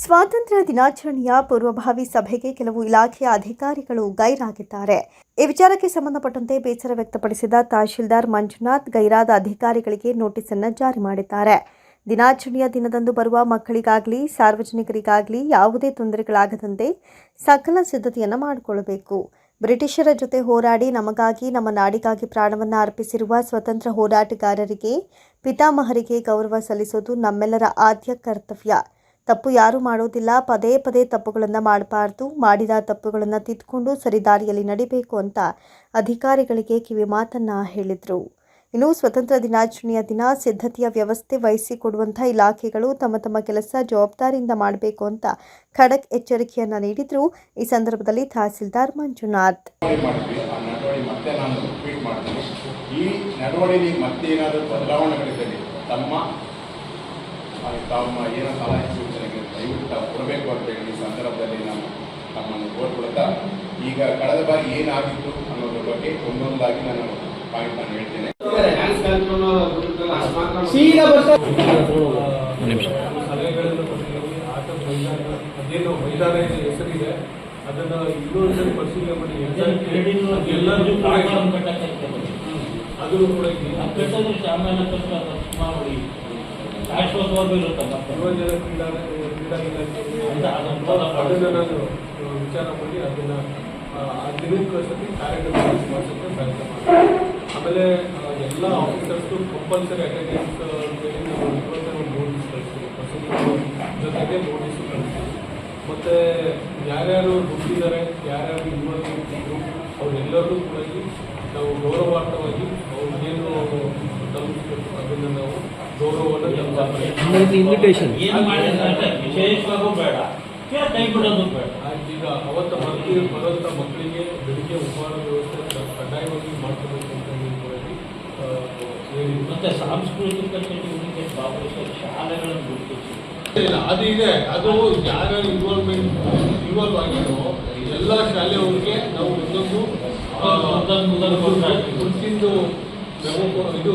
ಸ್ವಾತಂತ್ರ್ಯ ದಿನಾಚರಣೆಯ ಪೂರ್ವಭಾವಿ ಸಭೆಗೆ ಕೆಲವು ಇಲಾಖೆಯ ಅಧಿಕಾರಿಗಳು ಗೈರಾಗಿದ್ದಾರೆ. ಈ ವಿಚಾರಕ್ಕೆ ಸಂಬಂಧಪಟ್ಟಂತೆ ಬೇಸರ ವ್ಯಕ್ತಪಡಿಸಿದ ತಹಶೀಲ್ದಾರ್ ಮಂಜುನಾಥ್ ಗೈರಾದ ಅಧಿಕಾರಿಗಳಿಗೆ ನೋಟಿಸ್ ಅನ್ನು ಜಾರಿ ಮಾಡಿದ್ದಾರೆ. ದಿನಾಚರಣೆಯ ದಿನದಂದು ಬರುವ ಮಕ್ಕಳಿಗಾಗಲಿ ಸಾರ್ವಜನಿಕರಿಗಾಗಲಿ ಯಾವುದೇ ತೊಂದರೆಗಳಾಗದಂತೆ ಸಕಲ ಸಿದ್ಧತೆಯನ್ನು ಮಾಡಿಕೊಳ್ಳಬೇಕು. ಬ್ರಿಟಿಷರ ಜೊತೆ ಹೋರಾಡಿ ನಮಗಾಗಿ ನಮ್ಮ ನಾಡಿಗಾಗಿ ಪ್ರಾಣವನ್ನು ಅರ್ಪಿಸಿರುವ ಸ್ವತಂತ್ರ ಹೋರಾಟಗಾರರಿಗೆ ಪಿತಾಮಹರಿಗೆ ಗೌರವ ಸಲ್ಲಿಸೋದು ನಮ್ಮೆಲ್ಲರ ಆದ್ಯ ಕರ್ತವ್ಯ. ತಪ್ಪು ಯಾರೂ ಮಾಡೋದಿಲ್ಲ. ಪದೇ ಪದೇ ತಪ್ಪುಗಳನ್ನು ಮಾಡಬಾರ್ದು. ಮಾಡಿದ ತಪ್ಪುಗಳನ್ನು ತಿದ್ದುಕೊಂಡು ಸರಿದಾರಿಯಲ್ಲಿ ನಡಿಬೇಕು ಅಂತ ಅಧಿಕಾರಿಗಳಿಗೆ ಕಿವಿ ಮಾತನ್ನ ಹೇಳಿದರು. ಇನ್ನು ಸ್ವತಂತ್ರ ದಿನಾಚರಣೆಯ ದಿನ ಸಿದ್ಧತೆಯ ವ್ಯವಸ್ಥೆ ವಹಿಸಿಕೊಡುವಂಥ ಇಲಾಖೆಗಳು ತಮ್ಮ ತಮ್ಮ ಕೆಲಸ ಜವಾಬ್ದಾರಿಯಿಂದ ಮಾಡಬೇಕು ಅಂತ ಖಡಕ್ ಎಚ್ಚರಿಕೆಯನ್ನು ನೀಡಿದರು. ಈ ಸಂದರ್ಭದಲ್ಲಿ ತಹಸೀಲ್ದಾರ್ ಮಂಜುನಾಥ್ ಈ ನಡವಳಿಕೆ ಮತ್ತೆ ಏನಾದರೂ ಬದಲಾವಣೆಗಳಿದ್ದಲ್ಲಿ ತಮ್ಮ ಏನೋ ಸಲಹೆ ಸೂಚನೆಗೆ ದಯವಿಟ್ಟು ಕೊಡಬೇಕು ಅಂತೇಳಿ ಈ ಸಂದರ್ಭದಲ್ಲಿ ನಾನು ತಮ್ಮನ್ನು ಕೋರ್ಕೊಳ್ತಾ ಈಗ ಕಳೆದ ಬಾರಿ ಏನಾಗಿತ್ತು ಅನ್ನೋದ್ರ ಬಗ್ಗೆ ಒಂದೊಂದಾಗಿ ನಾನು ಪಾಯಿಂಟ್ ನಾನು ಹೇಳ್ತೇನೆ. ಅದೇನು ಮೈದಾನ ಹೆಸರಿದೆ ಅದನ್ನು ಇನ್ನೊಂದು ಪರಿಶೀಲನೆ ಮಾಡಿ ಎಲ್ಲರೂ ಅದು ಕೂಡ ಶಾಶ್ವತವಾಗಿ ಇರುತ್ತಲ್ಲ ಯುವಜನ ಕ್ರೀಡಾ ಅದನ್ನು ನಾನು ವಿಚಾರ ಮಾಡಿ ಅದನ್ನು ಆ ದಿನಕ್ಕೆ ಸತಿ ಕಾರ್ಯಕ್ರಮ ಮಾಡಿಸೋಕ್ಕೆ ಪ್ರಯತ್ನ ಮಾಡ್ತೀನಿ. ಆಮೇಲೆ ಎಲ್ಲ ಆಫೀಸರ್ಸ್ಗೂ ಕಂಪಲ್ಸರಿ ಅಟೆಂಡೆನ್ಸ್ ಮೇಲೆ ನಾವು ಇವತ್ತು ನೋಟಿಸ್ ಕಳಿಸ್ತೀವಿ. ಜೊತೆಗೆ ನೋಟಿಸ್ ಕಳಿಸ್ತೀವಿ. ಮತ್ತು ಯಾರ್ಯಾರು ದುಡ್ಡಿದ್ದಾರೆ ಯಾರ್ಯಾರು ಇನ್ವಾಲ್ವ್ಮೆಂಟ್ ಇದ್ರು ಅವರೆಲ್ಲರೂ ಕೂಡ ನಾವು ಗೌರವಾರ್ಥವಾಗಿ ಅವ್ರಿಗೇನು ತಲುಪಿಸಬೇಕು ಅದನ್ನು ನಾವು ಗೌರವವನ್ನು ಇನ್ವಿಟೇಷನ್ ವಿಶೇಷವಾಗೂ ಬೇಡ, ಕೈ ಬಿಡೋದು ಬೇಡ. ಈಗ ಅವತ್ತು ಬರೋಂಥ ಮಕ್ಕಳಿಗೆ ಬೆಳಿಗ್ಗೆ ಉಪಹಾರ ವ್ಯವಸ್ಥೆ ಕಡ್ಡಾಯವಾಗಿ ಮಾಡ್ಕೋಬೇಕು ಅಂತ ಹೇಳಿ ಮತ್ತೆ ಸಾಂಸ್ಕೃತಿಕ ಚಟುವಟಿಕೆ ಭಾಗವಹಿಸುವ ಶಾಲೆಗಳನ್ನು ಗುರುತಿಸಿ ಅದು ಇದೆ. ಅದು ಯಾರು ಇನ್ವಾಲ್ವ್ ಆಗಿರೋ ಎಲ್ಲ ಶಾಲೆಯವ್ರಿಗೆ ನಾವು ಮುಂಚಿಂದು ಇದು